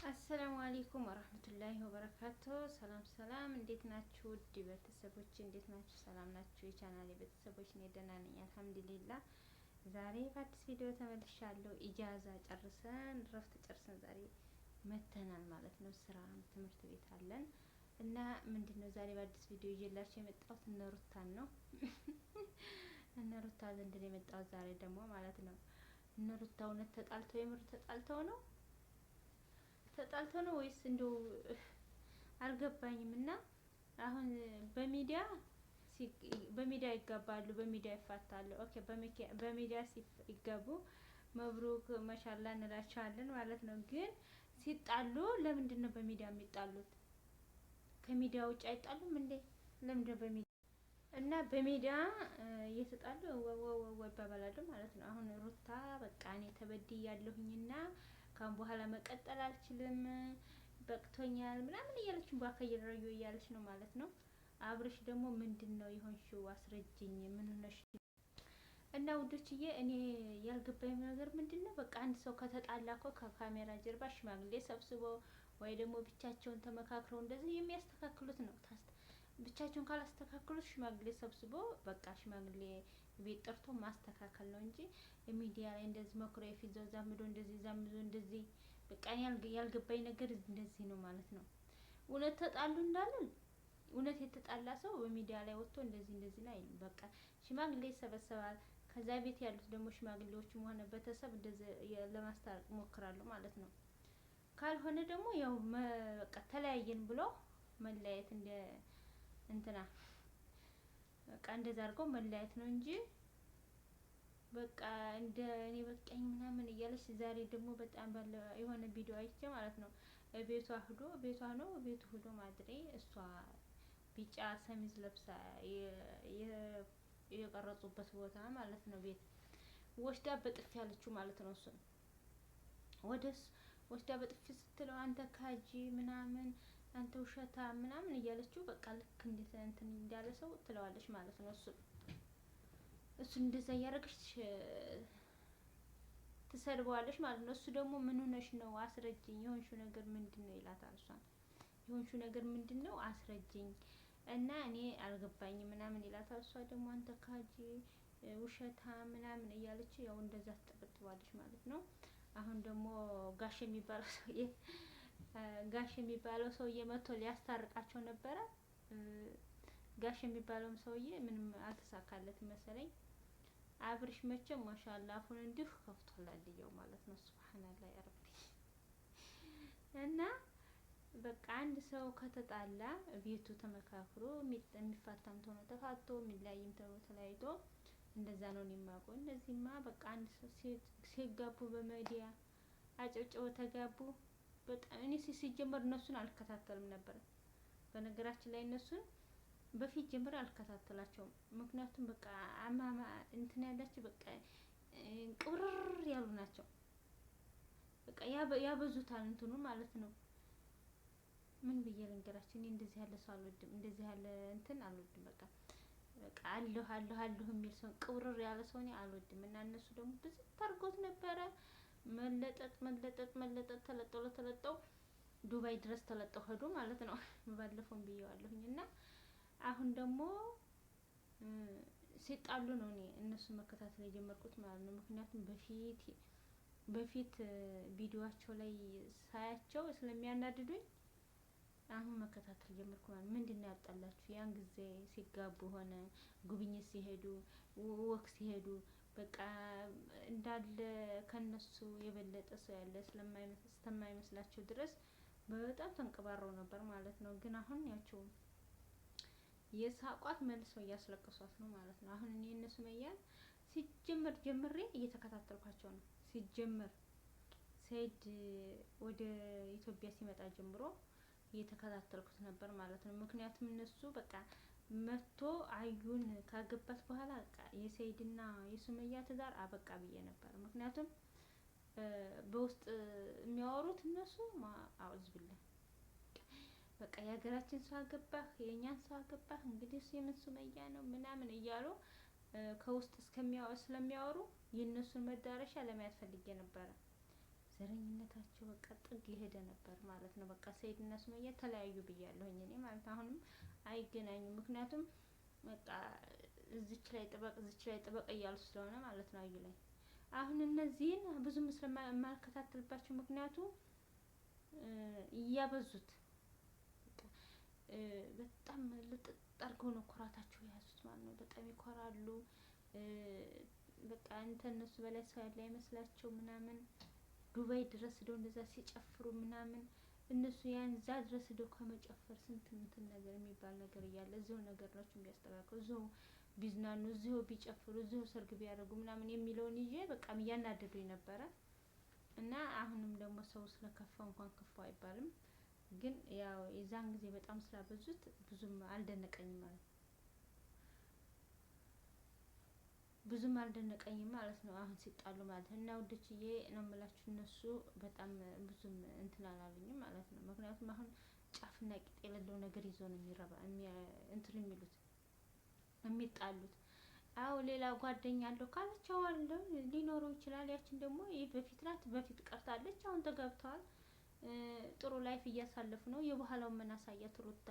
አሰላሙ አለይኩም ወራህመቱላሂ ወበረካቱ። ሰላም ሰላም፣ እንዴት ናችሁ? ውድ ቤተሰቦች እንዴት ናችሁ? ሰላም ናችሁ? የቻናሌ ቤተሰቦች እኔ ደህና ነኝ አልሐምዱሊላህ። ዛሬ በአዲስ ቪዲዮ ተመልሻለሁ። ኢጃዛ ጨርሰን ረፍት ጨርሰን ዛሬ መተናል ማለት ነው። ስራ ትምህርት ቤት አለን እና ምንድነው ዛሬ በአዲስ ቪዲዮ ይዤላችሁ የመጣሁት እነ ሩታን ነው። እነ ሩታ ዘንድ ነው የመጣሁት ዛሬ ደግሞ ማለት ነው። እነ ሩታ እውነት ተጣልተው የምር ተጣልተው ነው ወይስ እንደው አልገባኝም። እና አሁን በሚዲያ ይጋባሉ፣ በሚዲያ ይፋታሉ። ኦኬ በሚዲያ ይጋቡ መብሩክ ማሻአላ እንላቸዋለን ማለት ነው። ግን ሲጣሉ ለምንድን ነው በሚዲያ የሚጣሉት? ከሚዲያ ውጭ አይጣሉም እንዴ? ለምንድን ነው በሚዲያ እና በሚዲያ እየተጣሉ ወወወወ ይባባላሉ ማለት ነው። አሁን ሩታ በቃ እኔ ተበድያለሁኝና ካሁን በኋላ መቀጠል አልችልም፣ በቅቶኛል ምናምን እያለች ባከየረዩ እያለች ነው ማለት ነው። አብርሽ ደግሞ ምንድነው የሆንሽው? አስረጅኝ፣ ምን ሆነሽ? እና ውዶችዬ እኔ ያልገባኝ ነገር ምንድነው፣ በቃ አንድ ሰው ከተጣላ እኮ ከካሜራ ጀርባ ሽማግሌ ሰብስበው ወይ ደግሞ ብቻቸውን ተመካክረው እንደዚህ የሚያስተካክሉት ነው። ብቻቸውን ካላስተካከሉት ሽማግሌ ሰብስቦ በቃ ሽማግሌ ቤት ጠርቶ ማስተካከል ነው እንጂ ሚዲያ ላይ እንደዚህ መኩሪያ ፊዘው ዛምዶ እንደዚህ በቃ ያልገባኝ ነገር እንደዚህ ነው ማለት ነው። እውነት ተጣሉ እንዳለን እውነት የተጣላ ሰው በሚዲያ ላይ ወጥቶ እንደዚህ ላይ አይልም። በቃ ሽማግሌ ይሰበሰባል። ከዛ ቤት ያሉት ደግሞ ሽማግሌዎችም ሆነ ቤተሰብ እንደዚህ ለማስታረቅ ሞክራሉ ማለት ነው። ካልሆነ ደግሞ ያው በቃ ተለያየን ብሎ መለያየት እንደ እንትና በቃ እንደዛ አድርገው መለያየት ነው እንጂ በቃ እንደ እኔ በቃኝ ምናምን እያለች ዛሬ ደግሞ በጣም ባለ የሆነ ቪዲዮ አይቼ ማለት ነው። ቤቷ ሄዶ ማድሬ እሷ ቢጫ ሰሚዝ ለብሳ የቀረጹበት ቦታ ማለት ነው። ቤት ወስዳ በጥፊ ያለችው ማለት ነው። እሱን ወስዳ በጥፊ ስትለው አንተ ካጂ ምናምን አንተ ውሸታ ምናምን እያለችው በቃ ልክ እንዴት እንትን እንዳለ ሰው ትለዋለች ማለት ነው። እሱን እንደዛ እያደረገች ትሰድበዋለች ማለት ነው። እሱ ደግሞ ምን ሆነሽ ነው? አስረጅኝ፣ የሆንሽው ነገር ምንድነው ይላታል። እሷን የሆንሽው ነገር ምንድነው? አስረጅኝ እና እኔ አልገባኝም ምናምን ይላታል። እሷ ደግሞ አንተ ካጂ ውሸታ ምናምን እያለች ያው እንደዛ ትጠበጥባለች ማለት ነው። አሁን ደግሞ ጋሽ የሚባለው ሰውዬ መጥቶ ሊያስታርቃቸው ነበረ። ጋሽ የሚባለውም ሰውዬ ምንም አልተሳካለትም መሰለኝ። አብርሽ መቼም ማሻአላ አፉን እንዲሁ ከፍቷል ልየው ማለት ነው። ሱብሃንአላህ ያ ረቢ። እና በቃ አንድ ሰው ከተጣላ ቤቱ ተመካክሮ የሚፋታም ተሆነ ተፋቶ የሚለያይም ተሆነ ተለያይቶ እንደዛ ነው የማውቀው። እነዚህማ በቃ አንድ ሰው ሲጋቡ በሚዲያ አጨብጭበው ተጋቡ። በጣም እኔ ሲጀመር እነሱን አልከታተልም ነበር። በነገራችን ላይ እነሱን በፊት ጀምሬ አልከታተላቸውም። ምክንያቱም በቃ እንትን ያላችሁ በቃ ቅብርር ያሉ ናቸው። በቃ ያበዙታል እንትኑ ማለት ነው። ምን ብዬ ልንገራችሁ? እኔ እንደዚህ ያለ ሰው አልወድም። እንደዚህ ያለ እንትን አልወድም። በቃ አለሁ የሚል ሰው ቅብርር ያለ ሰው እኔ አልወድም። እና እነሱ ደግሞ ብዙ ታርጎት ነበረ። መለጠጥ ተለጠው ዱባይ ድረስ ተለጠው ሄዱ ማለት ነው። ባለፈውም ብዬዋለሁኝ። እና አሁን ደግሞ ሲጣሉ ነው እኔ እነሱን መከታተል የጀመርኩት ማለት ነው። ምክንያቱም በፊት ቪዲዮአቸው ላይ ሳያቸው ስለሚያናድዱኝ አሁን መከታተል ጀመርኩ ማለት። ምንድነው ያጣላችሁ? ያን ጊዜ ሲጋቡ ሆነ ጉብኝት ሲሄዱ ወክ ሲሄዱ በቃ እንዳለ ከነሱ የበለጠ ሰው ያለ ስለማይመስላቸው ድረስ በጣም ተንቀባረው ነበር ማለት ነው። ግን አሁን ያቸው የሳቋት መልሰው እያስለቀሷት ነው ማለት ነው። አሁን እኔ እነሱ መያን ሲጀመር ጀምሬ እየተከታተልኳቸው ነው። ሲጀመር ሰይድ ወደ ኢትዮጵያ ሲመጣ ጀምሮ እየተከታተልኩት ነበር ማለት ነው። ምክንያቱም እነሱ በቃ መጥቶ አዩን ካገባት በኋላ በቃ የሰይድና የሱመያ ትዳር አበቃ ብዬ ነበር። ምክንያቱም በውስጥ የሚያወሩት እነሱ አውዝ ብለ በቃ የሀገራችን ሰው አገባህ፣ የእኛን ሰው አገባህ፣ እንግዲህ እሱ የምን ሱመያ ነው ምናምን እያሉ ከውስጥ ስለሚያወሩ የእነሱን መዳረሻ ለማየት ፈልጌ ነበረ። ዘረኝነታቸው በቃ ጥግ የሄደ ነበር ማለት ነው። በቃ ሰኢድና ሱመያ ተለያዩ ብያለሁኝ እኔ ማለት አሁንም አይገናኙም። ምክንያቱም በቃ እዚች ላይ ጥበቅ እዚች ላይ ጥበቅ እያሉ ስለሆነ ማለት ነው አዩ ላይ አሁን እነዚህን ብዙም ስለማልከታተልባቸው ምክንያቱ እያበዙት በጣም ልጥጥ አድርገው ነው ኩራታቸው የያዙት ማለት ነው። በጣም ይኮራሉ። በቃ እነሱ በላይ ሰው ያለ አይመስላቸው ምናምን ዱባይ ድረስ ሄደው እንደዛ ሲጨፍሩ ምናምን እነሱ ያን እዛ ድረስ ሄደው ከመጨፈር ስንት እንትን ነገር የሚባል ነገር እያለ እዚሁ ነገር ናቸው ቢያስተካክሉ እዚሁ ቢዝናኑ እዚሁ ቢጨፍሩ እዚሁ ሰርግ ቢያደርጉ ምናምን የሚለውን ይዤ በቃም እያናደዱኝ ነበረ። እና አሁንም ደግሞ ሰው ስለከፋው እንኳን ከፋው አይባልም። ግን ያው የዛን ጊዜ በጣም ስላበዙት ብዙም አልደነቀኝም ማለት ነው። ብዙም አልደነቀኝም ማለት ነው። አሁን ሲጣሉ ማለት ነው። እና ውዶችዬ ነው የምላችሁ እነሱ በጣም ብዙም እንትን አላሉኝም ማለት ነው። ምክንያቱም አሁን ጫፍና ቂጥ የሌለው ነገር ይዞ ነው እንትን የሚሉት የሚጣሉት። አዎ ሌላ ጓደኛ አለው ካለች አለው ሊኖረው ይችላል። ያችን ደግሞ ይህ በፊት ናት፣ በፊት ቀርታለች። አሁን ተጋብተዋል። ጥሩ ላይፍ እያሳለፉ ነው። የበኋላውን ምን አሳያት ሩታ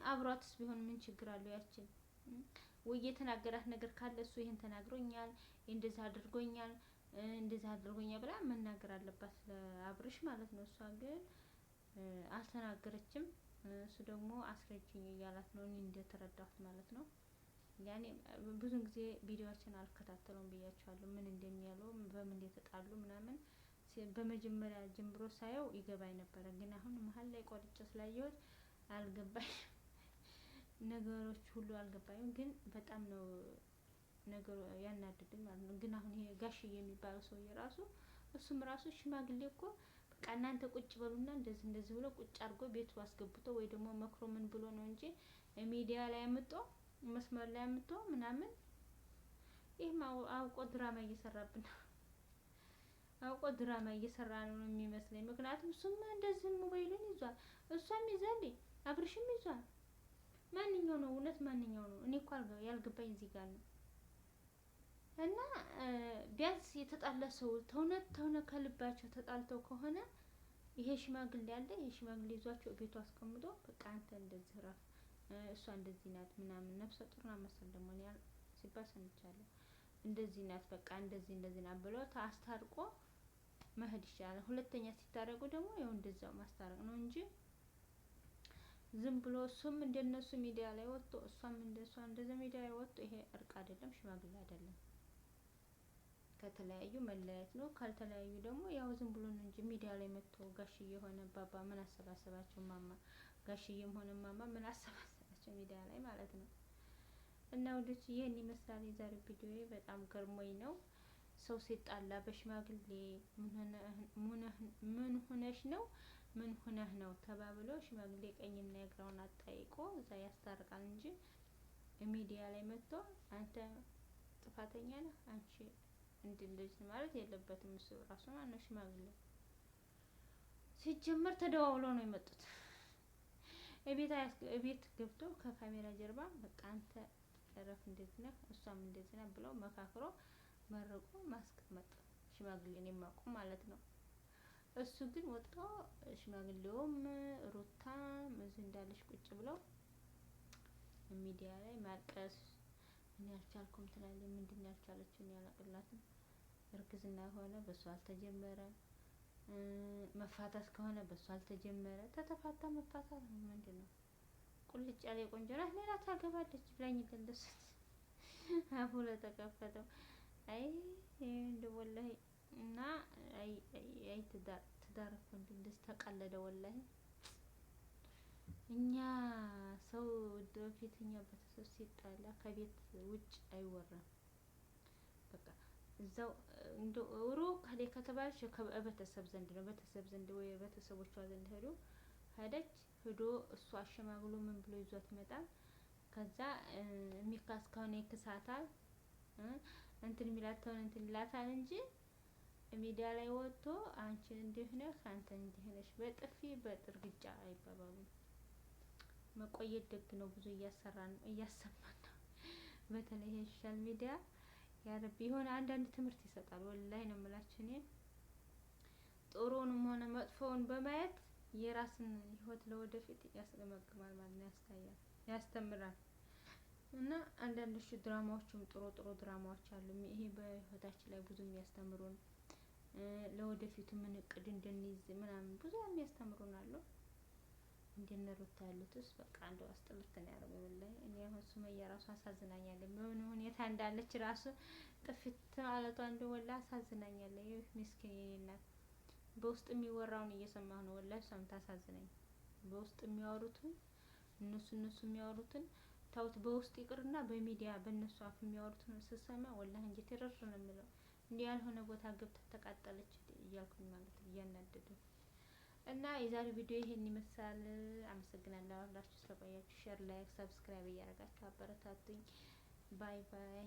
አብሯትስ ቢሆን ምን ችግር አለው? ያችን ወይ የተናገራት ነገር ካለ እሱ ይሄን ተናግሮኛል፣ እንደዛ አድርጎኛል፣ እንደዛ አድርጎኛል ብላ መናገር አለባት ለአብርሽ ማለት ነው። እሷ ግን አልተናገረችም። እሱ ደግሞ አስረጅኝ እያላት ነው እኔ እንደተረዳሁት ማለት ነው። ያኔ ብዙን ጊዜ ቪዲዮዎችን አልከታተለውም ብያቸዋለሁ። ምን እንደሚያለው በምን እንደተጣሉ ምናምን በመጀመሪያ ጀምሮ ሳየው ይገባኝ ነበረ። ግን አሁን መሀል ላይ ቆርጬ ስላየሁት አልገባኝ ነገሮች ሁሉ አልገባኝም። ግን በጣም ነው ነገሩ ያናድድኝ ማለት ነው። ግን አሁን ይሄ ጋሽዬ የሚባለው ሰውዬ ራሱ እሱም ራሱ ሽማግሌ እኮ በቃ እናንተ ቁጭ በሉና እንደዚህ እንደዚህ ብሎ ቁጭ አድርጎ ቤቱ አስገብቶ ወይ ደግሞ መክሮ ምን ብሎ ነው እንጂ ሚዲያ ላይ አምጦ መስመር ላይ አምጦ ምናምን ይሄማ አውቆ ድራማ እየሰራብን ነው። አውቆ ድራማ እየሰራ ነው የሚመስለኝ። ምክንያቱም እሱም እንደዚህ ሞባይሉን ይዟል፣ እሷም ይዛል፣ አብርሽም ይዟል። ማንኛው ነው እውነት? ማንኛው ነው? እኔ እኮ ያልገባኝ እዚህ ጋር ነው። እና ቢያንስ የተጣላ ሰው ተውነ ከልባቸው ተጣልተው ከሆነ ይሄ ሽማግሌ አለ፣ ይሄ ሽማግሌ ይዟቸው ቤቱ አስቀምጦ በቃ አንተ እንደዚህ ራፍ፣ እሷ እንደዚህ ናት ምናምን ነፍሰ ጡር ናት መሰል ደግሞ ሲባል ሰምቻለሁ። እንደዚህ ናት በቃ እንደዚህ ናት ብሎ አስታርቆ መሄድ ይቻላል። ሁለተኛ ሲታረቁ ደግሞ ያው እንደዛው ማስታረቅ ነው እንጂ ዝም ብሎ እሱም እንደነሱ ሚዲያ ላይ ወጥቶ እሷም እንደሷ እንደዛ ሚዲያ ላይ ወጥቶ ይሄ እርቅ አይደለም፣ ሽማግሌ አይደለም። ከተለያዩ መለያየት ነው። ካልተለያዩ ደግሞ ያው ዝም ብሎ ነው እንጂ ሚዲያ ላይ መጥቶ ጋሽዬ የሆነ ባባ ምን አሰባሰባቸው? ማማ ጋሽዬም ሆነ ማማ ምን አሰባሰባቸው ሚዲያ ላይ ማለት ነው። እና ወዶች ይሄን ይመስላል የዛሬው ቪዲዮ። በጣም ገርሞኝ ነው ሰው ሲጣላ በሽማግሌ ምን ሆነሽ ነው ምን ሆነህ ነው ተባብሎ ሽማግሌ ቀኝና የግራውን አጣይቆ እዛ ያስታርቃል እንጂ ሚዲያ ላይ መጥቶ አንተ ጥፋተኛ ነህ አንቺ እንደዚህ ማለት የለበትም። እሱ ራሱ ማለት ነው ሽማግሌ ሲጀመር ተደዋውለው ነው የመጡት። እቤት ገብቶ ከካሜራ ጀርባ በቃ አንተ እረፍ እንደዚህ ነህ እሷም እንደዚህ ነህ ብለው መካክሮ መርቆ ማስቀመጥ ሽማግሌን የማውቁ ማለት ነው። እሱ ግን ወጥቶ ሽማግሌውም ሩታ እዚህ እንዳለች ቁጭ ብለው ሚዲያ ላይ ማልቀስ እኔ አልቻልኩም ትላለች። ምንድን ነው ያልቻለችው? እኔ አላቅላትም። እርግዝና ከሆነ በሷ አልተጀመረ፣ መፋታት ከሆነ በሷ አልተጀመረ። ተተፋታ መፋታት ነው ምንድን ነው? ቁልጭ ያለ ቆንጆ ናት ሌላ ታገባለች ብላኝ ገለሰት አፉ ለተከፈተው አይ እንደ ወላሂ እና አይ ትዳር እኮ እንደዚህ ተቀለደ ወላሂ። እኛ ሰው በፊትኛ ቤተሰብ ሲጣላ ከቤት ውጭ አይወራም። በቃ እዛው እንደ ሩቅ ከሌ ከተባለች ከቤተሰብ ዘንድ ነው። ቤተሰብ ዘንድ ወይ ቤተሰቦቿ ዘንድ ሄደች ሄዶ እሱ አሸማግሎ ምን ብሎ ይዟት ይመጣል። ከዛ የሚካስ ከሆነ ይክሳታል፣ እንትን ሚላት ከሆነ እንትን ይላታል እንጂ ሚዲያ ላይ ወጥቶ አንቺ እንዲህ ነሽ አንተ እንዲህ ነሽ በጥፊ በጥርግጫ አይባባሉም። መቆየት ደግ ነው። ብዙ እያሰማን ነው። በተለይ ሶሻል ሚዲያ ያረብ የሆነ አንዳንድ ትምህርት ይሰጣል። ወላሂ ነው የምላችሁ። እኔ ጥሩንም ሆነ መጥፎውን በማየት የራስን ህይወት ለወደፊት ያስገመግማል ማለት ነው፣ ያስታያል፣ ያስተምራል። እና አንዳንዶቹ ድራማዎችም ጥሩ ድራማዎች አሉ። ይሄ በህይወታችን ላይ ብዙ የሚያስተምሩን ለወደፊቱ ምን እቅድ እንድንይዝ ምናምን ብዙ የሚያስተምሩን አሉ። እንደነሩታ ያሉትስ በቃ እንደው አስጠልቶ ነው ያደረገው ወላሂ። እኔ አሁን ሱመያ ራሱ አሳዝናኛለች። በምን ሁኔታ እንዳለች ራሱ ጥፍት ማለቷ እንደው ወላሂ አሳዝናኛለች። ይህ ምስኪን የኔ እናት በውስጥ የሚወራውን እየሰማሁ ነው ወላሂ። እሷም ታሳዝነኝ። በውስጥ የሚያወሩትን እነሱ የሚያወሩትን ታውት በውስጥ ይቅርና በሚዲያ በእነሱ አፍ የሚያወሩትን ስሰማ ወላሂ እንጂ ትርር ነው የምለው። እንዲህ ያልሆነ ቦታ ገብታ ተቃጠለች እያልኩኝ ማለት ነው እያናደደኝ። እና የዛሬ ቪዲዮ ይሄን ይመስላል። አመሰግናለሁ አብራችሁ ስለቆያችሁ። ሼር፣ ላይክ፣ ሰብስክራይብ እያደረጋችሁ አበረታቱኝ። ባይ ባይ።